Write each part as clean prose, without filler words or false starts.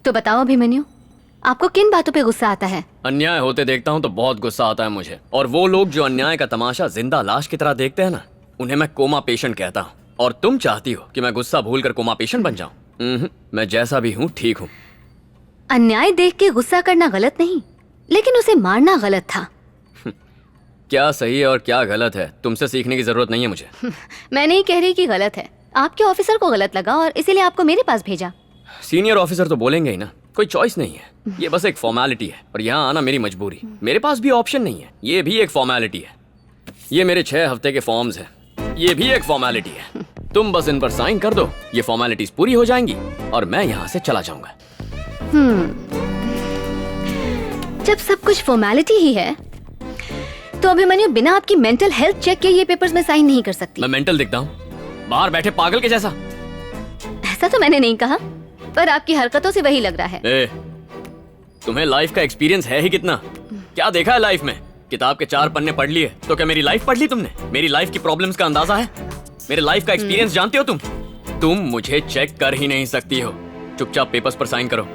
तो बताओ अभिमन्यु, आपको किन बातों पे गुस्सा आता है? अन्याय होते देखता हूँ तो बहुत गुस्सा आता है मुझे। और वो लोग जो अन्याय का तमाशा जिंदा लाश की तरह देखते हैं ना, उन्हें मैं कोमा पेशेंट कहता हूँ। और तुम चाहती हो कि मैं गुस्सा भूलकर कोमा पेशेंट बन जाऊं? मैं जैसा भी हूँ ठीक हूँ। अन्याय देख के गुस्सा करना गलत नहीं, लेकिन उसे मारना गलत था। क्या सही है और क्या गलत है, तुमसे सीखने की जरूरत नहीं है मुझे। मैं नहीं कह रही कि गलत है, आपके ऑफिसर को गलत लगा और इसीलिए आपको मेरे पास भेजा। सीनियर ऑफिसर तो बोलेंगे ही ना, कोई चॉइस नहीं है, ये बस एक फॉर्मेलिटी है। और यहाँ आना मेरी मजबूरी, मेरे पास भी ऑप्शन नहीं है, ये भी एक फॉर्मेलिटी है। ये मेरे 6 हफ्ते के फॉर्म्स हैं, ये भी एक फॉर्मेलिटी है। तुम बस इन पर साइन कर दो, ये फॉर्मेलिटीज पूरी हो जाएंगी और मैं यहाँ से चला जाऊंगा। जब सब कुछ फॉर्मेलिटी ही है, तो अभिमन्यु बिना आपकी मेंटल हेल्थ चेक के ये पेपर्स में साइन नहीं कर सकती। मैं मेंटल दिखता हूँ बाहर बैठे पागल के जैसा? ऐसा तो मैंने नहीं कहा, पर आपकी हरकतों से वही लग रहा है। तुम्हें लाइफ का एक्सपीरियंस है ही कितना? क्या देखा है लाइफ में? किताब के 4 पन्ने पढ़ लिए तो क्या मेरी लाइफ पढ़ ली तुमने? मेरी लाइफ की प्रॉब्लम्स का अंदाजा है? मेरे लाइफ का एक्सपीरियंस जानते हो तुम? तुम मुझे चेक कर ही नहीं सकती हो। चुपचाप पेपर्स पर साइन करो।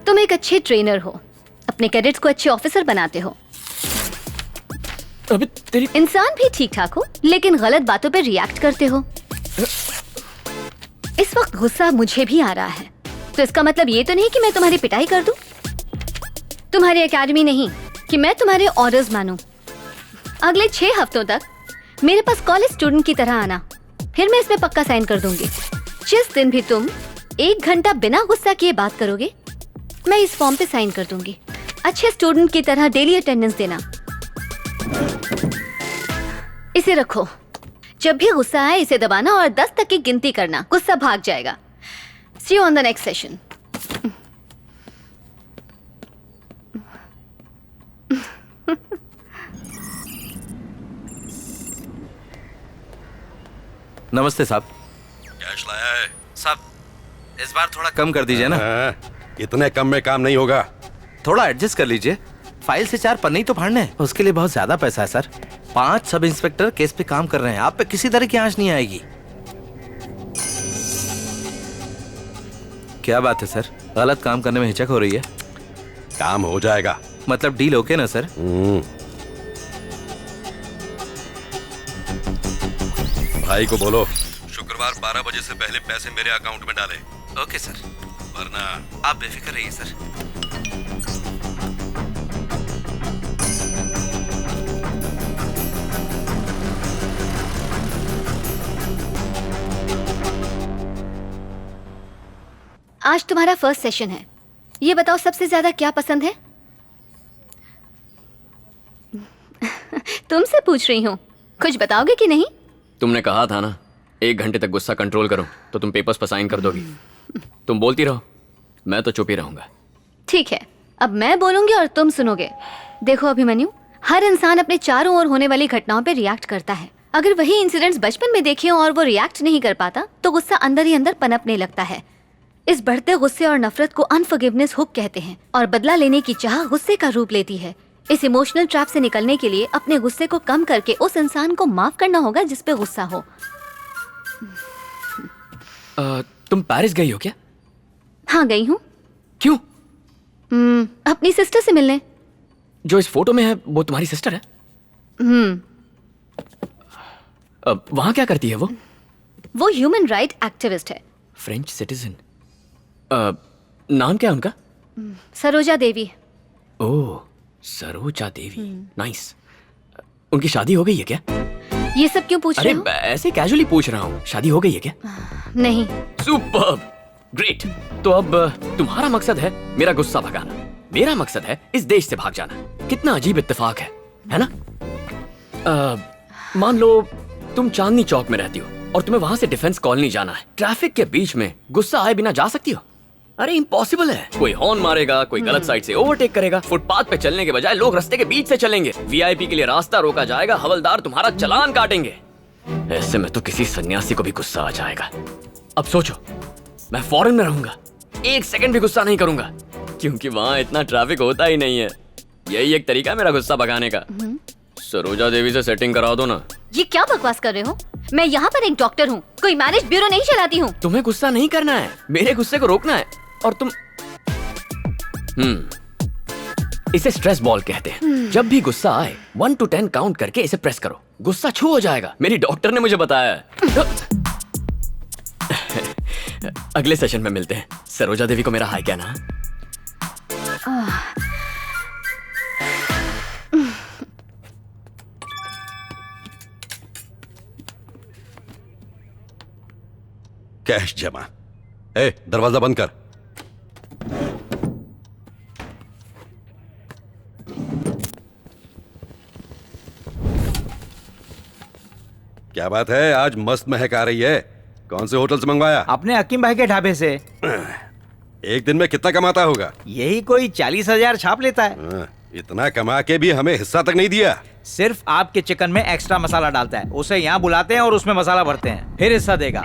तुम एक अच्छे ट्रेनर हो, अपने कैडेट्स को अच्छे ऑफिसर बनाते हो। अबे तेरी इंसान भी ठीक ठाक हो, लेकिन गलत बातों पे रिएक्ट करते हो। इस वक्त गुस्सा मुझे भी आ रहा है, तो इसका मतलब ये तो नहीं कि मैं तुम्हारी पिटाई कर दूं। तुम्हारी एकेडमी नहीं कि मैं तुम्हारे ऑर्डर्स मानूं। अगले 6 हफ्तों तक मेरे पास कॉलेज स्टूडेंट की तरह आना, फिर मैं इसमें पक्का साइन कर दूंगी। जिस दिन भी तुम 1 घंटा बिना गुस्सा किए बात करोगे, मैं इस फॉर्म पे साइन कर दूंगी। अच्छे स्टूडेंट की तरह डेली अटेंडेंस देना। इसे रखो, जब भी गुस्सा आए इसे दबाना और 10 तक की गिनती करना, गुस्सा भाग जाएगा। See you on the next session. नमस्ते साहब। कैश लाया है? साहब इस बार थोड़ा कम कर दीजिए ना। इतने कम में काम नहीं होगा। थोड़ा एडजस्ट कर लीजिए। फाइल से 4 पन्ने ही तो फाड़ने हैं, उसके लिए बहुत ज्यादा पैसा है सर। 5 सब इंस्पेक्टर केस पे काम कर रहे हैं, आप पे किसी तरह की आंच नहीं आएगी। क्या बात है सर, गलत काम करने में हिचक हो रही है? काम हो जाएगा। मतलब डील ओके ना सर? भाई को बोलो शुक्रवार 12 बजे से पहले पैसे मेरे अकाउंट में डाले। ओके सर, वरना आप बेफिक्र रहिए सर। आज तुम्हारा फर्स्ट सेशन है, ये बताओ सबसे ज्यादा क्या पसंद है? तुमसे पूछ रही हूँ, कुछ बताओगे कि नहीं? तुमने कहा था ना 1 घंटे तक गुस्सा कंट्रोल करो तो तुम पेपर्स पर साइन कर दोगी। तुम बोलती रहो, मैं तो चुप ही रहूंगा। ठीक है, अब मैं बोलूंगी और तुम सुनोगे। देखो अभिमन्यु, हर इंसान अपने चारों ओर होने वाली घटनाओं पे रिएक्ट करता है। अगर वही इंसिडेंट्स बचपन में देखे और वो रिएक्ट नहीं कर पाता, तो गुस्सा अंदर ही अंदर पनपने लगता है। इस बढ़ते गुस्से और नफरत को अनफॉरगिवनेस हुक कहते हैं, और बदला लेने की चाह गुस्से का रूप लेती है। इस इमोशनल ट्रैप से निकलने के लिए अपने गुस्से को कम करके उस इंसान को माफ करना होगा जिस पे गुस्सा हो। तुम पेरिस गई हो क्या? हाँ गई हूँ। क्यों? अपनी सिस्टर से मिलने। जो इस फोटो में है वो तुम्हारी सिस्टर है? वहां क्या करती है वो? वो ह्यूमन राइट एक्टिविस्ट है। French citizen. नाम क्या है उनका? सरोजा देवी। ओह, सरोजा देवी, नाइस। उनकी शादी हो गई है क्या? ये सब क्यों पूछ रहे हो? ऐसे कैजुअली पूछ रहा हूँ, शादी हो गई है क्या? नहीं। Superb, great. तो अब तुम्हारा मकसद है मेरा गुस्सा भगाना, मेरा मकसद है इस देश से भाग जाना। कितना अजीब इत्तेफाक है ना? मान लो तुम चांदनी चौक में रहती हो और तुम्हें वहां से डिफेंस कॉलोनी जाना है। ट्रैफिक के बीच में गुस्सा आए बिना जा सकती हो? अरे इम्पॉसिबल है। कोई हॉर्न मारेगा, कोई गलत साइड से ओवरटेक करेगा, फुटपाथ पे चलने के बजाय लोग रास्ते के बीच से चलेंगे, वीआईपी के लिए रास्ता रोका जाएगा, हवलदार तुम्हारा चालान काटेंगे। ऐसे में तो किसी सन्यासी को भी गुस्सा आ जाएगा। अब सोचो, मैं फॉरेन में रहूंगा, 1 सेकंड भी गुस्सा नहीं करूंगा, क्योंकि वहां इतना ट्रैफिक होता ही नहीं है। यही एक तरीका है मेरा गुस्सा भगाने का। सरोजा देवी से सेटिंग करा दो ना। ये क्या बकवास कर रहे हो? मैं यहाँ पर एक डॉक्टर हूँ, कोई मैरिज ब्यूरो नहीं चलाती हूँ। तुम्हें गुस्सा नहीं करना है, मेरे गुस्से को रोकना है। और तुम इसे स्ट्रेस बॉल कहते हैं। जब भी गुस्सा आए 1 to 10 काउंट करके इसे प्रेस करो, गुस्सा छू हो जाएगा। मेरी डॉक्टर ने मुझे बताया है। अगले सेशन में मिलते हैं। सरोजा देवी को मेरा हाय कहना। कैश जमा। ए, दरवाजा बंद कर। क्या बात है, आज मस्त महक आ रही है। कौन से होटल से मंगवाया? अपने हकीम भाई के ढाबे से। एक दिन में कितना कमाता होगा? यही कोई 40,000 छाप लेता है। इतना कमा के भी हमें हिस्सा तक नहीं दिया। सिर्फ आपके चिकन में एक्स्ट्रा मसाला डालता है, उसे यहाँ बुलाते हैं और उसमें मसाला भरते हैं, फिर हिस्सा देगा।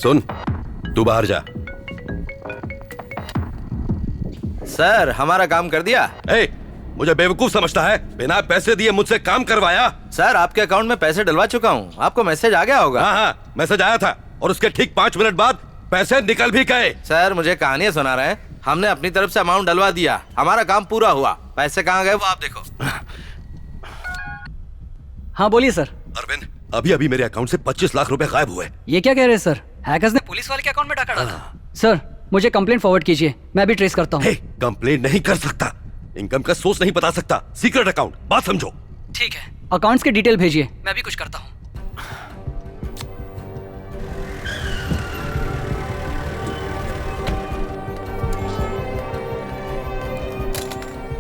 सुन, तू बाहर जा। सर हमारा काम कर दिया। ए, मुझे बेवकूफ समझता है? बिना पैसे दिए मुझसे काम करवाया? सर आपके अकाउंट में पैसे डलवा चुका हूँ, आपको मैसेज आ गया होगा। हाँ, मैसेज आया था और उसके ठीक 5 मिनट बाद पैसे निकल भी गए। सर मुझे कहानियां सुना रहे हैं, हमने अपनी तरफ से अमाउंट डलवा दिया, हमारा काम पूरा हुआ। पैसे कहाँ गए वो आप देखो। हाँ बोलिए सर। अरविंद, अभी अभी मेरे अकाउंट से 25 लाख रुपए गायब हुए। ये क्या कह रहे हैं सर? हैकर्स ने पुलिस वाले के अकाउंट में डाका डाला। सर मुझे कंप्लेंट फॉरवर्ड कीजिए, मैं भी ट्रेस करता हूँ। कंप्लेंट नहीं कर सकता, इनकम का सोर्स नहीं बता सकता, सीक्रेट अकाउंट, बात समझो। ठीक है, अकाउंट्स की डिटेल भेजिए, मैं भी कुछ करता हूँ।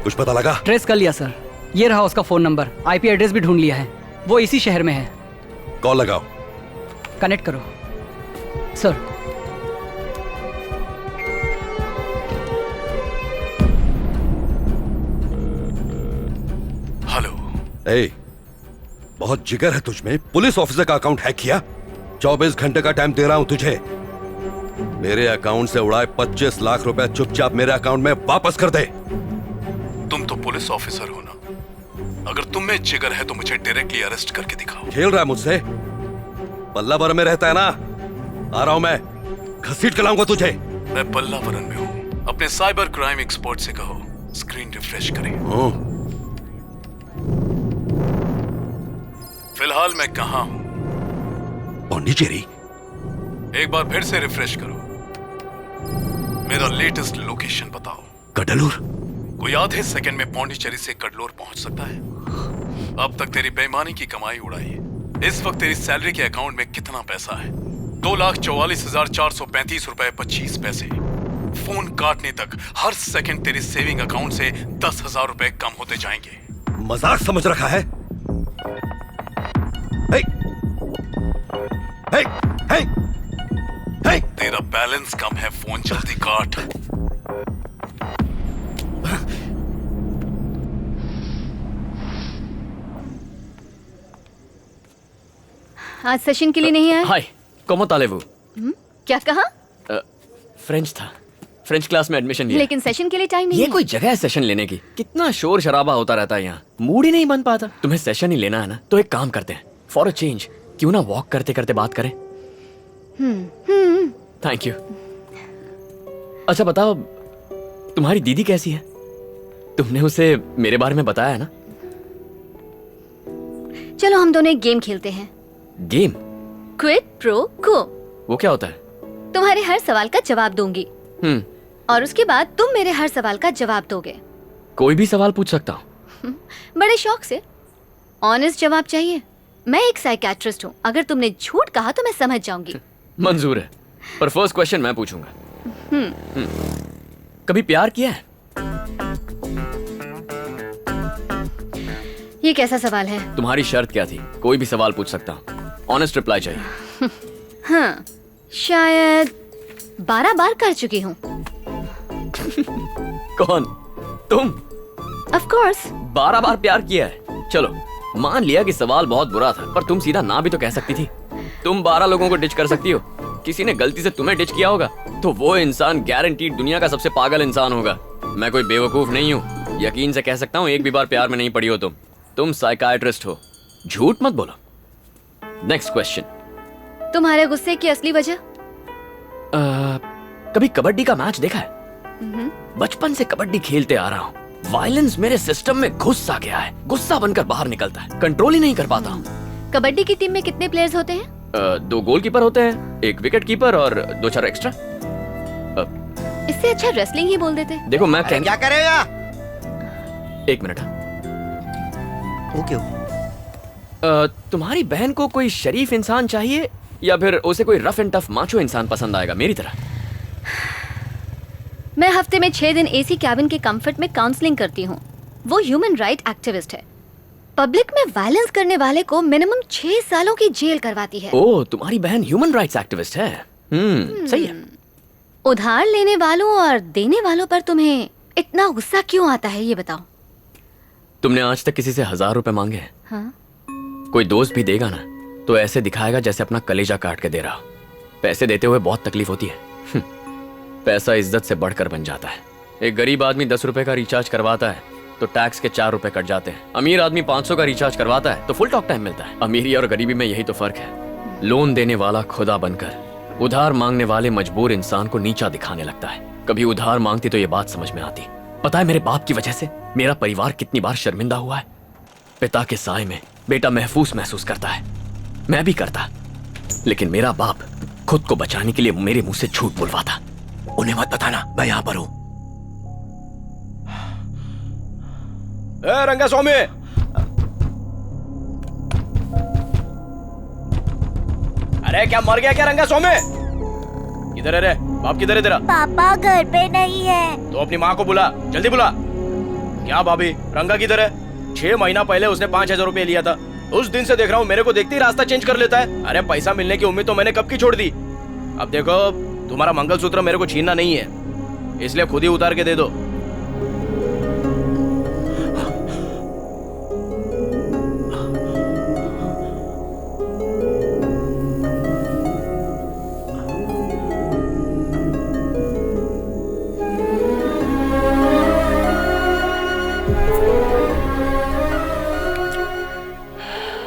कुछ पता लगा? ट्रेस कर लिया सर, ये रहा उसका फोन नंबर, आईपी एड्रेस भी ढूंढ लिया है, वो इसी शहर में है। कॉल लगाओ। कनेक्ट करो सर। हेलो। ए, बहुत जिगर है तुझमें, पुलिस ऑफिसर का अकाउंट हैक किया। 24 घंटे का टाइम दे रहा हूं तुझे, मेरे अकाउंट से उड़ाए 25 लाख रुपए चुपचाप मेरे अकाउंट में वापस कर दे। तुम तो पुलिस ऑफिसर हो ना, अगर तुम में जिगर है तो मुझे डायरेक्टली अरेस्ट करके दिखाओ। खेल रहा है मुझसे? पल्लावरम में रहता है ना, आ रहा हूं मैं, घसीट के लाऊंगा तुझे। मैं पल्लावरम में हूँ, अपने साइबर क्राइम एक्सपर्ट से कहो स्क्रीन रिफ्रेश करें। फिलहाल मैं कहाँ हूँ? पौंडीचेरी। एक बार फिर से रिफ्रेश करो, मेरा लेटेस्ट लोकेशन बताओ। कडलूर। कोई आधे सेकंड में पौंडीचेरी से कडलोर पहुंच सकता है? अब तक तेरी बेईमानी की कमाई उड़ाई है। इस वक्त तेरी सैलरी के अकाउंट में कितना पैसा है? 2,44,435 रुपए 25 पैसे। फोन काटने तक हर सेकंड तेरी सेविंग अकाउंट से 10,000 रुपए कम होते जाएंगे। मजाक समझ रखा है? हे, हे, हे, हे। तेरा बैलेंस कम है, फोन जल्दी काट। आज सेशन के लिए नहीं आया? हाय, कोमो तालेवू। क्या कहा? फ्रेंच था, फ्रेंच क्लास में एडमिशन लिया। लेकिन सेशन के लिए टाइम नहीं ये है। कोई जगह है सेशन लेने की? कितना शोर शराबा होता रहता है यहाँ, मूड ही नहीं बन पाता। तुम्हें सेशन ही लेना है ना, तो एक काम करते हैं, फॉर अ चेंज क्यों ना वॉक करते करते बात करें। Thank you. अच्छा बताओ, तुम्हारी दीदी कैसी है? तुमने उसे मेरे बारे में बताया है ना? चलो हम दोनों एक गेम खेलते हैं। गेम? क्विड प्रो को। वो क्या होता है? तुम्हारे हर सवाल का जवाब दूंगी और उसके बाद तुम मेरे हर सवाल का जवाब दोगे। कोई भी सवाल पूछ सकता हूँ? बड़े शौक से। ऑनेस्ट जवाब चाहिए। मैं एक साइकियाट्रिस्ट हूँ, अगर तुमने झूठ कहा तो मैं समझ जाऊंगी। मंजूर है, पर फर्स्ट क्वेश्चन मैं पूछूंगा। कभी प्यार किया है? ये कैसा सवाल है? तुम्हारी शर्त क्या थी? कोई भी सवाल पूछ सकता हूँ, ऑनेस्ट रिप्लाई चाहिए। हाँ, शायद 12 बार कर चुकी हूँ। कौन? तुम? Of course. 12 बार प्यार किया है? चलो मान लिया कि सवाल बहुत बुरा था, पर तुम सीधा ना भी तो कह सकती थी। तुम 12 लोगों को डिच कर सकती हो। किसी ने गलती से तुम्हें डिच किया होगा तो वो इंसान गारंटीड दुनिया का सबसे पागल इंसान होगा। मैं कोई बेवकूफ नहीं हूँ, यकीन से कह सकता हूँ एक भी बार प्यार में नहीं पड़ी हो तुम। तुम साइकाइट्रिस्ट हो, झूठ मत बोलो। Next question. तुम्हारे गुस्से की असली वजह? कभी कबड्डी का मैच देखा है? बचपन से कबड्डी खेलते आ रहा हूँ। वायलेंस मेरे सिस्टम में घुस सा गया है, गुस्सा बनकर बाहर निकलता है, कंट्रोल ही नहीं कर पाता हूँ। कबड्डी की टीम में कितने प्लेयर्स होते हैं? 2 गोलकीपर होते हैं, 1 विकेट कीपर और 2-4 एक्स्ट्रा। इससे अच्छा रेसलिंग ही बोल देते। देखो मैं क्या करेगा? 1 मिनट। ओके। तुम्हारी बहन को कोई शरीफ इंसान चाहिए या फिर उसे कोई रफ एंड टफ माचो इंसान पसंद आएगा मेरी तरह? मैं हफ्ते में 6 दिन एसी कैबिन के कंफर्ट में काउंसलिंग करती हूँ। वो ह्यूमन राइट एक्टिविस्ट है। पब्लिक में वायलेंस करने वाले को मिनिमम 6 सालों की जेल करवाती है। ओह, तुम्हारी बहन ह्यूमन राइट्स एक्टिविस्ट है। सही है। उधार लेने वालों और देने वालों पर तुम्हें इतना गुस्सा क्यों आता है, ये बताओ। तुमने आज तक किसी से 1000 रुपए मांगे हैं? हाँ? कोई दोस्त भी देगा ना तो ऐसे दिखाएगा जैसे अपना कलेजा काट के दे रहा हो। पैसे देते हुए बहुत तकलीफ होती है। पैसा इज्जत से बढ़कर बन जाता है। एक गरीब आदमी 10 रुपए का रिचार्ज करवाता है तो टैक्स के 4 रुपए कट जाते हैं। अमीर आदमी 500 का रिचार्ज करवाता है तो फुल टॉक टाइम मिलता है। अमीरी और गरीबी में यही तो फर्क है। लोन देने वाला खुदा बनकर उधार मांगने वाले मजबूर इंसान को नीचा दिखाने लगता है। कभी उधार मांगती तो ये बात समझ में आती। पता है मेरे बाप की वजह से मेरा परिवार कितनी बार शर्मिंदा हुआ है। पिता के साए में बेटा महफूज महसूस करता है, मैं भी करता, लेकिन मेरा बाप खुद को बचाने के लिए मेरे मुंह से झूठ बुलवाता। उन्हें मत बताना मैं यहां पर हूं। रंगा स्वामी, अरे क्या मर गया क्या रंगा स्वामी? किधर है रे? बाप किधर है तेरा? पापा घर पे नहीं है। तो अपनी माँ को बुला, जल्दी बुला। क्या भाभी, रंगा किधर है? 6 महीना पहले उसने 5000 रुपए लिया था। उस दिन से देख रहा हूँ मेरे को देखते ही रास्ता चेंज कर लेता है। अरे पैसा मिलने की उम्मीद तो मैंने कब की छोड़ दी। अब देखो, तुम्हारा मंगलसूत्र मेरे को छीनना नहीं है, इसलिए खुद ही उतार के दे दो।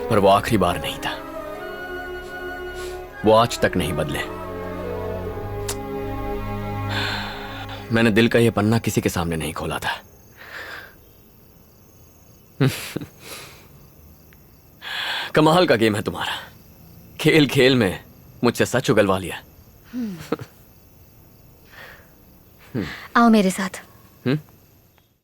पर वो आखिरी बार नहीं था। वो आज तक नहीं बदले। मैंने दिल का ये पन्ना किसी के सामने नहीं खोला था। कमाल का गेम है तुम्हारा। खेल खेल में मुझसे सच उगलवा लिया। आओ मेरे साथ।